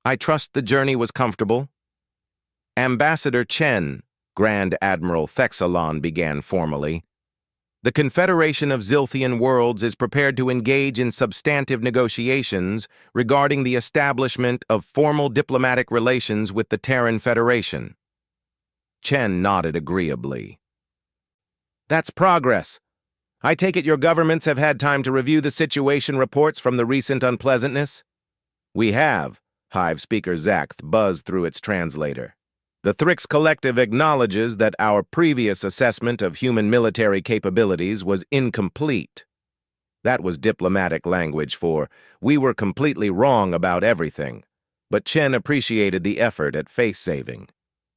Speaker 1: I trust the journey was comfortable." "Ambassador Chen," Grand Admiral Thexalon began formally, "the Confederation of Zilthian Worlds is prepared to engage in substantive negotiations regarding the establishment of formal diplomatic relations with the Terran Federation." Chen nodded agreeably. "That's progress. I take it your governments have had time to review the situation reports from the recent unpleasantness?" "We have," Hive speaker Zakth buzzed through its translator. "The Thrix Collective acknowledges that our previous assessment of human military capabilities was incomplete." That was diplomatic language for, "we were completely wrong about everything," but Chen appreciated the effort at face-saving.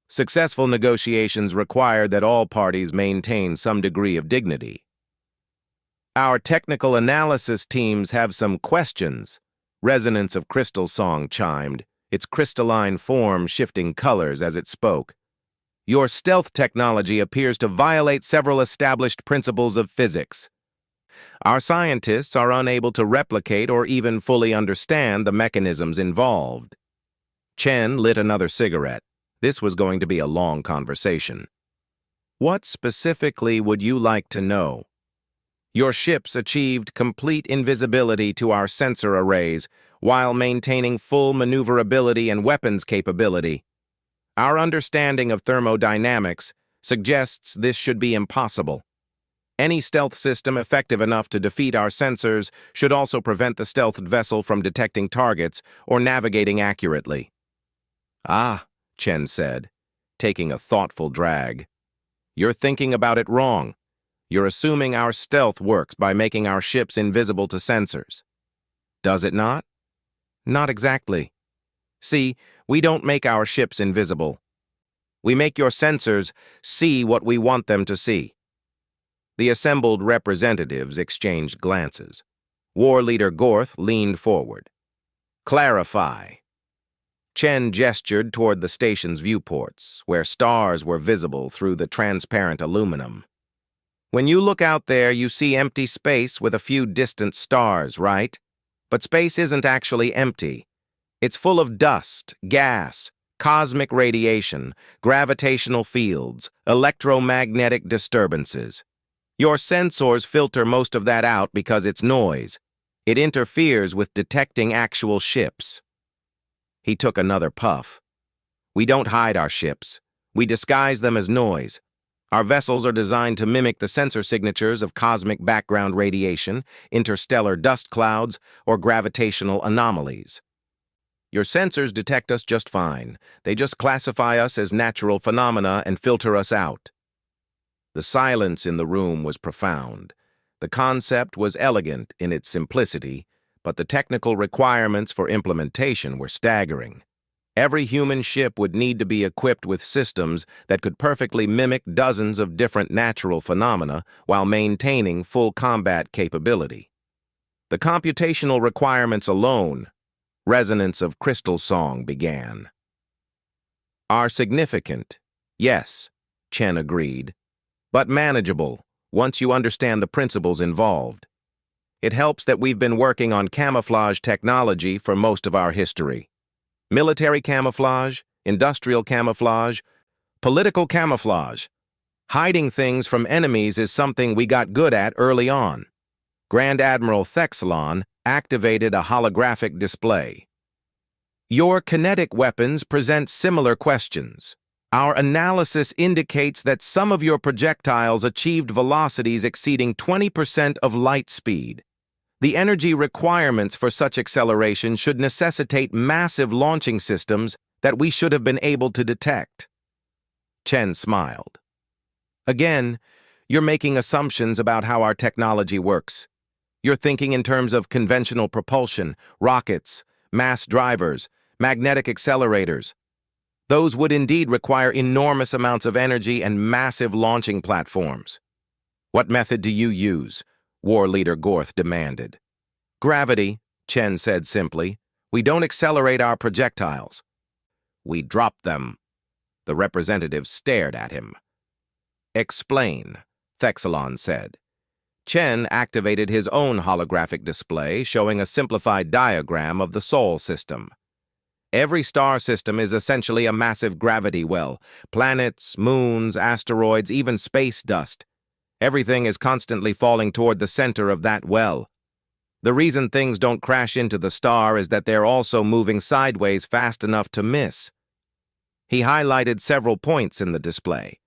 Speaker 1: Successful negotiations required that all parties maintain some degree of dignity. "Our technical analysis teams have some questions," Resonance of Crystal Song chimed, its crystalline form shifting colors as it spoke. "Your stealth technology appears to violate several established principles of physics. Our scientists are unable to replicate or even fully understand the mechanisms involved." Chen lit another cigarette. This was going to be a long conversation. "What specifically would you like to know?" "Your ships achieved complete invisibility to our sensor arrays while maintaining full maneuverability and weapons capability. Our understanding of thermodynamics suggests this should be impossible. Any stealth system effective enough to defeat our sensors should also prevent the stealthed vessel from detecting targets or navigating accurately." "Ah," Chen said, taking a thoughtful drag. "You're thinking about it wrong. You're assuming our stealth works by making our ships invisible to sensors. Does it not?" "Not exactly. See, we don't make our ships invisible. We make your sensors see what we want them to see." The assembled representatives exchanged glances. War leader Gorth leaned forward. "Clarify." Chen gestured toward the station's viewports, where stars were visible through the transparent aluminum. "When you look out there, you see empty space with a few distant stars, right? But space isn't actually empty. It's full of dust, gas, cosmic radiation, gravitational fields, electromagnetic disturbances. Your sensors filter most of that out because it's noise. It interferes with detecting actual ships." He took another puff. "We don't hide our ships. We disguise them as noise. Our vessels are designed to mimic the sensor signatures of cosmic background radiation, interstellar dust clouds, or gravitational anomalies. Your sensors detect us just fine. They just classify us as natural phenomena and filter us out." The silence in the room was profound. The concept was elegant in its simplicity, but the technical requirements for implementation were staggering. Every human ship would need to be equipped with systems that could perfectly mimic dozens of different natural phenomena while maintaining full combat capability. The computational requirements alone, Resonance of Crystal Song began, "are significant, yes," Chen agreed, "but manageable once you understand the principles involved. It helps that we've been working on camouflage technology for most of our history. Military camouflage, industrial camouflage, Political camouflage. Hiding things from enemies is something we got good at early on. Grand Admiral Thexelon activated a holographic display. Your kinetic weapons present similar questions. Our analysis indicates that some of your projectiles achieved velocities exceeding 20% of light speed. The energy requirements for such acceleration should necessitate massive launching systems that we should have been able to detect. Chen smiled. Again, you're making assumptions about how our technology works. You're thinking in terms of conventional propulsion, rockets, mass drivers, magnetic accelerators. Those would indeed require enormous amounts of energy and massive launching platforms. What method do you use? War Leader Gorth demanded. Gravity, Chen said simply. We don't accelerate our projectiles. We drop them. The representative stared at him. Explain, Thexelon said. Chen activated his own holographic display showing a simplified diagram of the Sol system. Every star system is essentially a massive gravity well. Planets, moons, asteroids, even space dust. Everything is constantly falling toward the center of that well. The reason things don't crash into the star is that they're also moving sideways fast enough to miss. He highlighted several points in the display.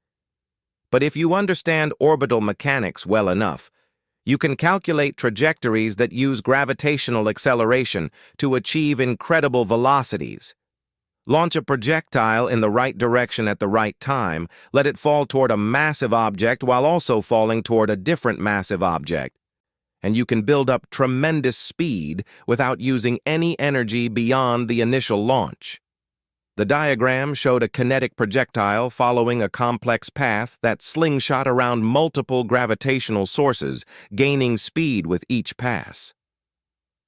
Speaker 1: But if you understand orbital mechanics well enough, you can calculate trajectories that use gravitational acceleration to achieve incredible velocities. Launch a projectile in the right direction at the right time, let it fall toward a massive object while also falling toward a different massive object, and you can build up tremendous speed without using any energy beyond the initial launch. The diagram showed a kinetic projectile following a complex path that slingshot around multiple gravitational sources, gaining speed with each pass.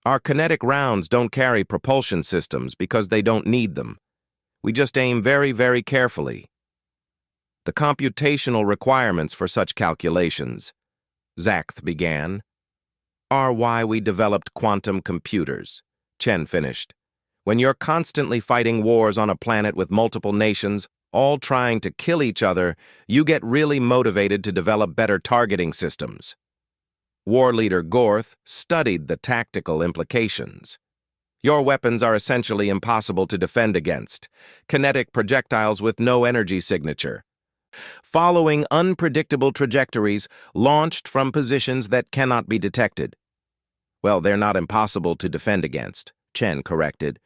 Speaker 1: Our kinetic rounds don't carry propulsion systems because they don't need them. We just aim very, very carefully. The computational requirements for such calculations, Zacht began, are why we developed quantum computers, Chen finished. When you're constantly fighting wars on a planet with multiple nations, all trying to kill each other, you get really motivated to develop better targeting systems. War Leader Gorth studied the tactical implications. Your weapons are essentially impossible to defend against, kinetic projectiles with no energy signature, following unpredictable trajectories launched from positions that cannot be detected. Well, they're not impossible to defend against, Chen corrected.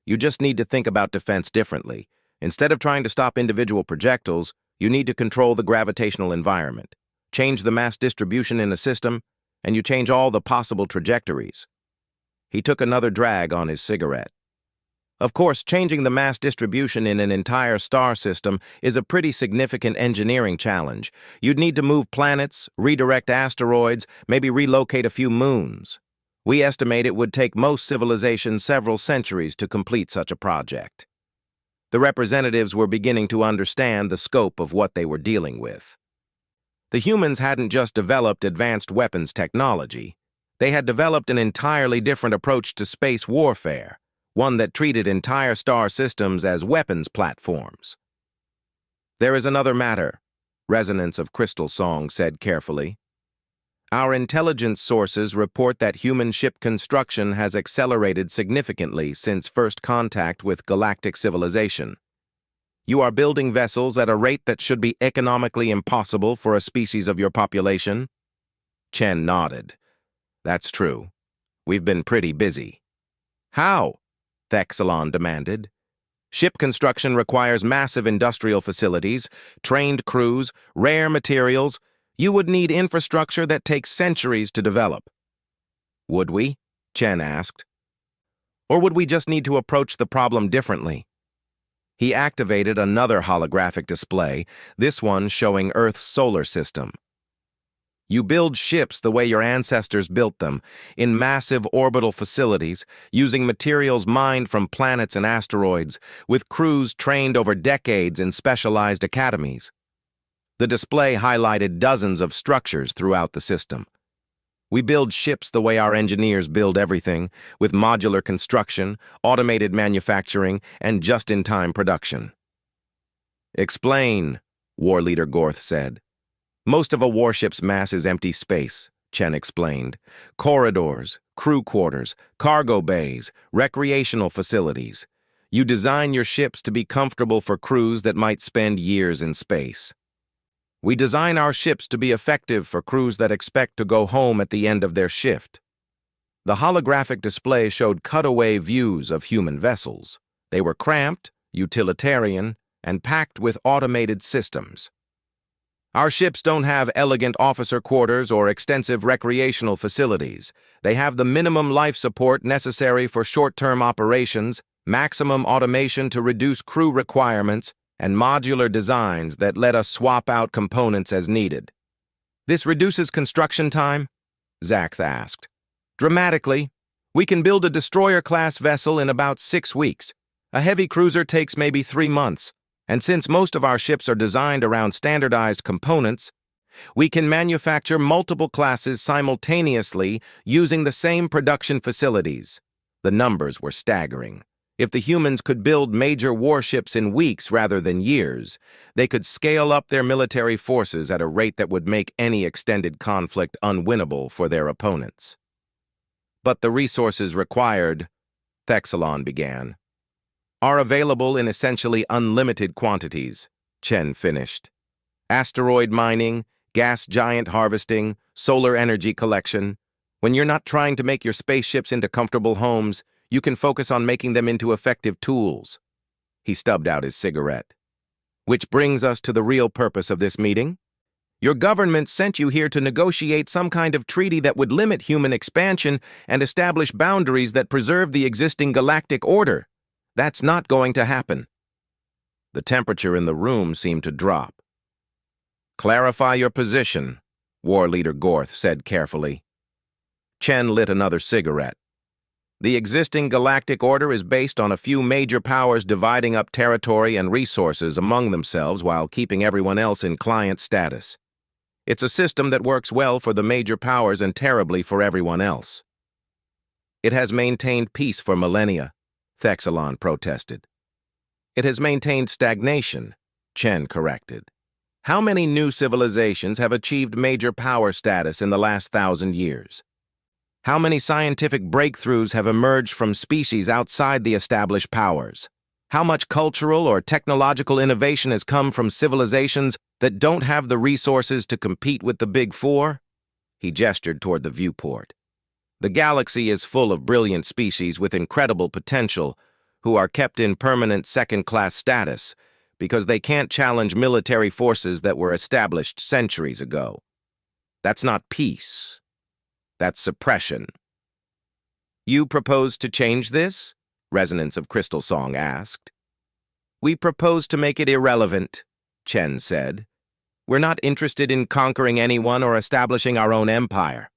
Speaker 1: You just need to think about defense differently. Instead of trying to stop individual projectiles, you need to control the gravitational environment. Change the mass distribution in a system, and you change all the possible trajectories. He took another drag on his cigarette. Of course, changing the mass distribution in an entire star system is a pretty significant engineering challenge. You'd need to move planets, redirect asteroids, maybe relocate a few moons. We estimate it would take most civilizations several centuries to complete such a project. The representatives were beginning to understand the scope of what they were dealing with. The humans hadn't just developed advanced weapons technology. They had developed an entirely different approach to space warfare, one that treated entire star systems as weapons platforms. There is another matter, Resonance of Crystal Song said carefully. Our intelligence sources report that human ship construction has accelerated significantly since first contact with galactic civilization. You are building vessels at a rate that should be economically impossible for a species of your population? Chen nodded. That's true. We've been pretty busy. How? Thexelon demanded. Ship construction requires massive industrial facilities, trained crews, rare materials. You would need infrastructure that takes centuries to develop. Would we? Chen asked. Or would we just need to approach the problem differently? He activated another holographic display, this one showing Earth's solar system. You build ships the way your ancestors built them, in massive orbital facilities, using materials mined from planets and asteroids, with crews trained over decades in specialized academies. The display highlighted dozens of structures throughout the system. We build ships the way our engineers build everything, with modular construction, automated manufacturing, and just-in-time production. Explain, War Leader Gorth said. Most of a warship's mass is empty space, Chen explained. Corridors, crew quarters, cargo bays, recreational facilities. You design your ships to be comfortable for crews that might spend years in space. We design our ships to be effective for crews that expect to go home at the end of their shift. The holographic display showed cutaway views of human vessels. They were cramped, utilitarian, and packed with automated systems. Our ships don't have elegant officer quarters or extensive recreational facilities. They have the minimum life support necessary for short-term operations, maximum automation to reduce crew requirements, and modular designs that let us swap out components as needed. This reduces construction time? Zack asked. Dramatically. We can build a destroyer-class vessel in about 6 weeks. A heavy cruiser takes maybe 3 months. And since most of our ships are designed around standardized components, we can manufacture multiple classes simultaneously using the same production facilities. The numbers were staggering. If the humans could build major warships in weeks rather than years, they could scale up their military forces at a rate that would make any extended conflict unwinnable for their opponents. But the resources required, Thexelon began, are available in essentially unlimited quantities, Chen finished. Asteroid mining, gas giant harvesting, solar energy collection. When you're not trying to make your spaceships into comfortable homes, you can focus on making them into effective tools. He stubbed out his cigarette. Which brings us to the real purpose of this meeting. Your government sent you here to negotiate some kind of treaty that would limit human expansion and establish boundaries that preserve the existing galactic order. That's not going to happen. The temperature in the room seemed to drop. Clarify your position, War Leader Gorth said carefully. Chen lit another cigarette. The existing galactic order is based on a few major powers dividing up territory and resources among themselves while keeping everyone else in client status. It's a system that works well for the major powers and terribly for everyone else. It has maintained peace for millennia, Thexelon protested. It has maintained stagnation, Chen corrected. How many new civilizations have achieved major power status in the last 1,000 years? How many scientific breakthroughs have emerged from species outside the established powers? How much cultural or technological innovation has come from civilizations that don't have the resources to compete with the Big Four? He gestured toward the viewport. The galaxy is full of brilliant species with incredible potential who are kept in permanent second-class status because they can't challenge military forces that were established centuries ago. That's not peace. That's suppression. You propose to change this? Resonance of Crystal Song asked. We propose to make it irrelevant, Chen said. We're not interested in conquering anyone or establishing our own empire.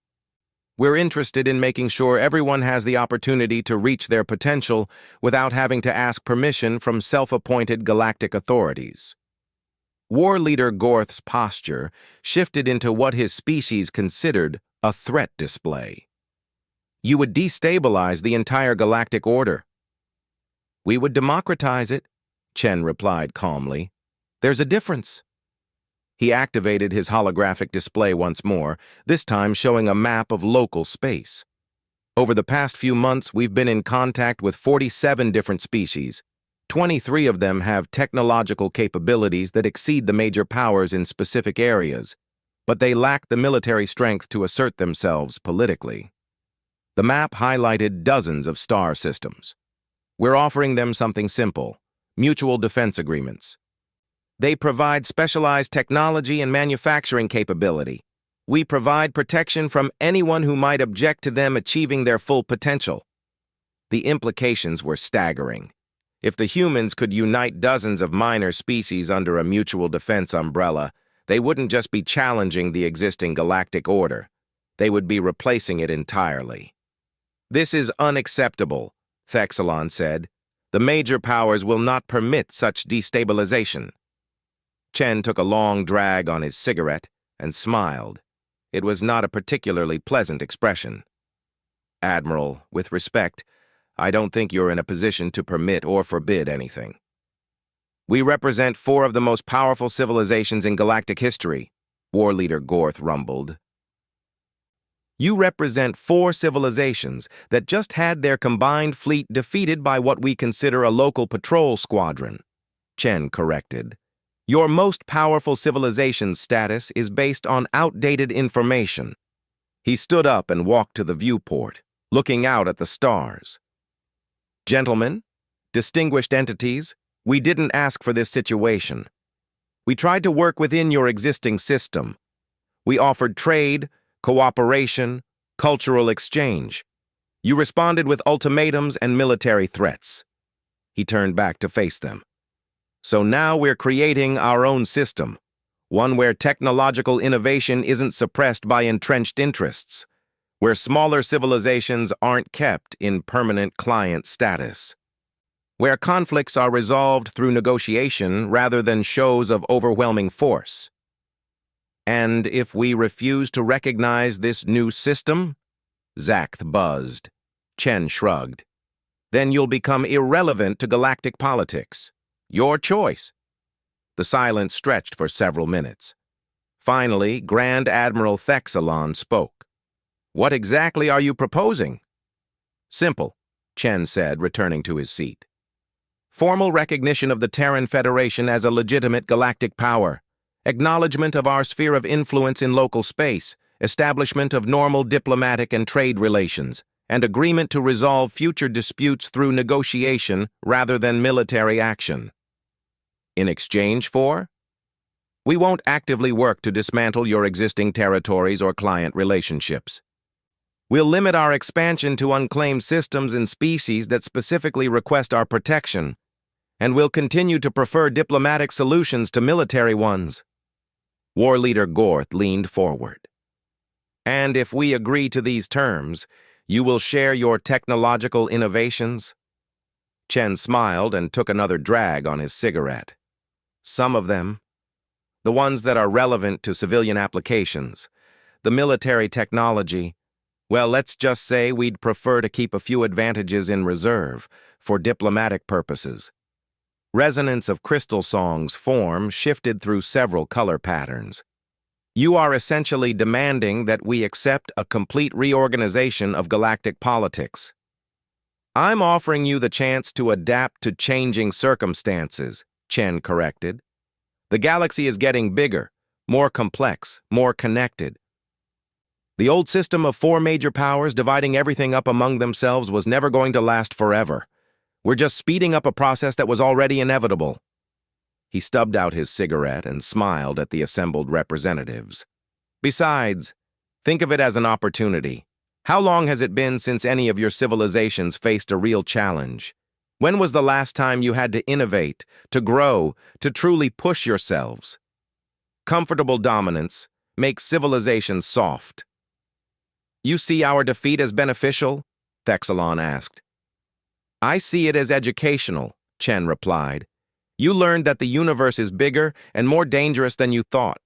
Speaker 1: We're interested in making sure everyone has the opportunity to reach their potential without having to ask permission from self-appointed galactic authorities. War Leader Gorth's posture shifted into what his species considered a threat display. You would destabilize the entire galactic order. We would democratize it, Chen replied calmly. There's a difference. He activated his holographic display once more, this time showing a map of local space. Over the past few months, we've been in contact with 47 different species. 23 of them have technological capabilities that exceed the major powers in specific areas, but they lack the military strength to assert themselves politically. The map highlighted dozens of star systems. We're offering them something simple: mutual defense agreements. They provide specialized technology and manufacturing capability. We provide protection from anyone who might object to them achieving their full potential. The implications were staggering. If the humans could unite dozens of minor species under a mutual defense umbrella, they wouldn't just be challenging the existing galactic order. They would be replacing it entirely. This is unacceptable, Thexelon said. The major powers will not permit such destabilization. Chen took a long drag on his cigarette and smiled. It was not a particularly pleasant expression. Admiral, with respect, I don't think you're in a position to permit or forbid anything. We represent four of the most powerful civilizations in galactic history, War Leader Gorth rumbled. You represent four civilizations that just had their combined fleet defeated by what we consider a local patrol squadron, Chen corrected. Your most powerful civilization's status is based on outdated information. He stood up and walked to the viewport, looking out at the stars. Gentlemen, distinguished entities, we didn't ask for this situation. We tried to work within your existing system. We offered trade, cooperation, cultural exchange. You responded with ultimatums and military threats. He turned back to face them. So now we're creating our own system, one where technological innovation isn't suppressed by entrenched interests, where smaller civilizations aren't kept in permanent client status, where conflicts are resolved through negotiation rather than shows of overwhelming force. And if we refuse to recognize this new system, Zakth buzzed. Chen shrugged. Then you'll become irrelevant to galactic politics. Your choice. The silence stretched for several minutes. Finally, Grand Admiral Thexalon spoke. What exactly are you proposing? Simple, Chen said, returning to his seat. Formal recognition of the Terran Federation as a legitimate galactic power, acknowledgement of our sphere of influence in local space, establishment of normal diplomatic and trade relations, and agreement to resolve future disputes through negotiation rather than military action. In exchange for? We won't actively work to dismantle your existing territories or client relationships. We'll limit our expansion to unclaimed systems and species that specifically request our protection, and we'll continue to prefer diplomatic solutions to military ones. War Leader Gorth leaned forward. And if we agree to these terms, you will share your technological innovations? Chen smiled and took another drag on his cigarette. Some of them. The ones that are relevant to civilian applications. The military technology. Well, let's just say we'd prefer to keep a few advantages in reserve for diplomatic purposes. Resonance of crystal songs form shifted through several color patterns. You are essentially demanding that we accept a complete reorganization of galactic politics. I'm offering you the chance to adapt to changing circumstances, Chen corrected. The galaxy is getting bigger, more complex, more connected. The old system of four major powers dividing everything up among themselves was never going to last forever. We're just speeding up a process that was already inevitable. He stubbed out his cigarette and smiled at the assembled representatives. Besides, think of it as an opportunity. How long has it been since any of your civilizations faced a real challenge? When was the last time you had to innovate, to grow, to truly push yourselves? Comfortable dominance makes civilization soft. You see our defeat as beneficial? Thexalon asked. I see it as educational, Chen replied. You learned that the universe is bigger and more dangerous than you thought.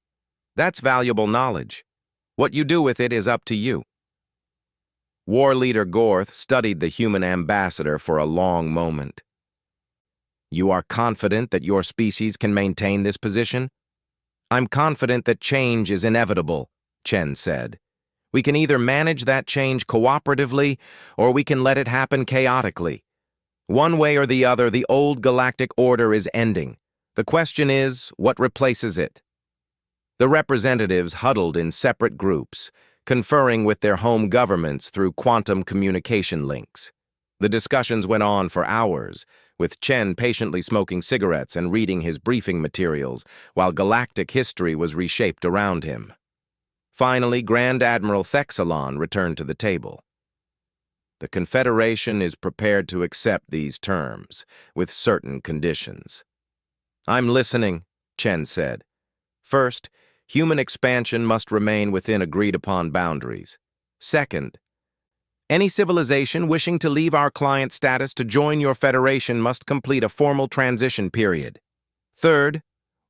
Speaker 1: That's valuable knowledge. What you do with it is up to you. War Leader Gorth studied the human ambassador for a long moment. You are confident that your species can maintain this position? I'm confident that change is inevitable, Chen said. We can either manage that change cooperatively, or we can let it happen chaotically. One way or the other, the old galactic order is ending. The question is, what replaces it? The representatives huddled in separate groups, conferring with their home governments through quantum communication links. The discussions went on for hours, with Chen patiently smoking cigarettes and reading his briefing materials, while galactic history was reshaped around him. Finally, Grand Admiral Thexalon returned to the table. The Confederation is prepared to accept these terms, with certain conditions. I'm listening, Chen said. First, human expansion must remain within agreed-upon boundaries. Second, any civilization wishing to leave our client status to join your federation must complete a formal transition period. Third,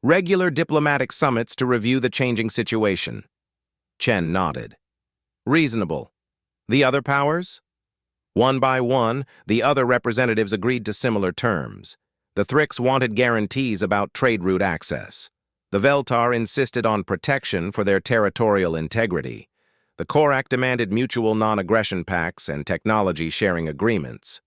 Speaker 1: regular diplomatic summits to review the changing situation. Chen nodded. Reasonable. The other powers? One by one, the other representatives agreed to similar terms. The Thrix wanted guarantees about trade route access. The Veltar insisted on protection for their territorial integrity. The Korak demanded mutual non-aggression pacts and technology-sharing agreements.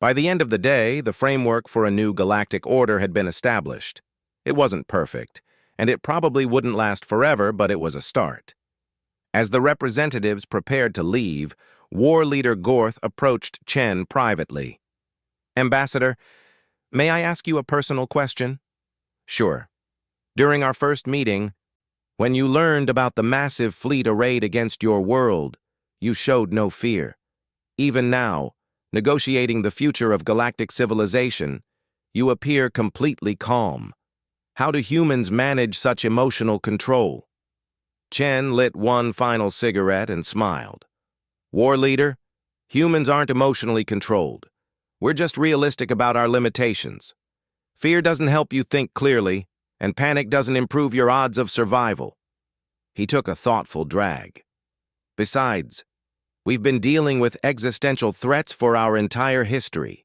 Speaker 1: By the end of the day, the framework for a new galactic order had been established. It wasn't perfect, and it probably wouldn't last forever, but it was a start. As the representatives prepared to leave, War Leader Gorth approached Chen privately. "Ambassador, may I ask you a personal question?" "Sure. During our first meeting, when you learned about the massive fleet arrayed against your world, you showed no fear. Even now, negotiating the future of galactic civilization, you appear completely calm. How do humans manage such emotional control?" Chen lit one final cigarette and smiled. "War Leader, humans aren't emotionally controlled. We're just realistic about our limitations. Fear doesn't help you think clearly, and panic doesn't improve your odds of survival." He took a thoughtful drag. "Besides, we've been dealing with existential threats for our entire history.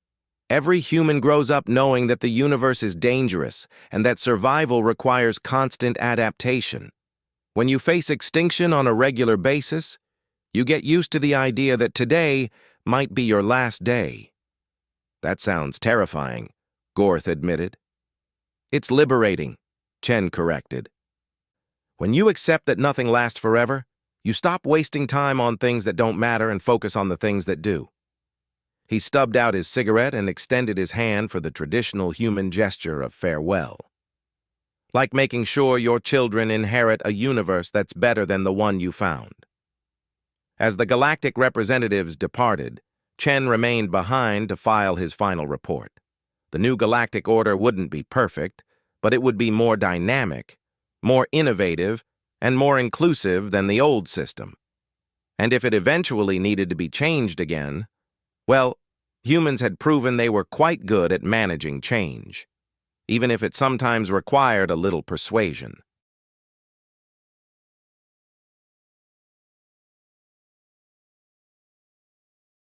Speaker 1: Every human grows up knowing that the universe is dangerous and that survival requires constant adaptation. When you face extinction on a regular basis, you get used to the idea that today might be your last day." "That sounds terrifying," Gorth admitted. "It's liberating," Chen corrected. "When you accept that nothing lasts forever, you stop wasting time on things that don't matter and focus on the things that do." He stubbed out his cigarette and extended his hand for the traditional human gesture of farewell. "Like making sure your children inherit a universe that's better than the one you found." As the galactic representatives departed, Chen remained behind to file his final report. The new galactic order wouldn't be perfect, but it would be more dynamic, more innovative, and more inclusive than the old system. And if it eventually needed to be changed again, well, humans had proven they were quite good at managing change, even if it sometimes required a little persuasion.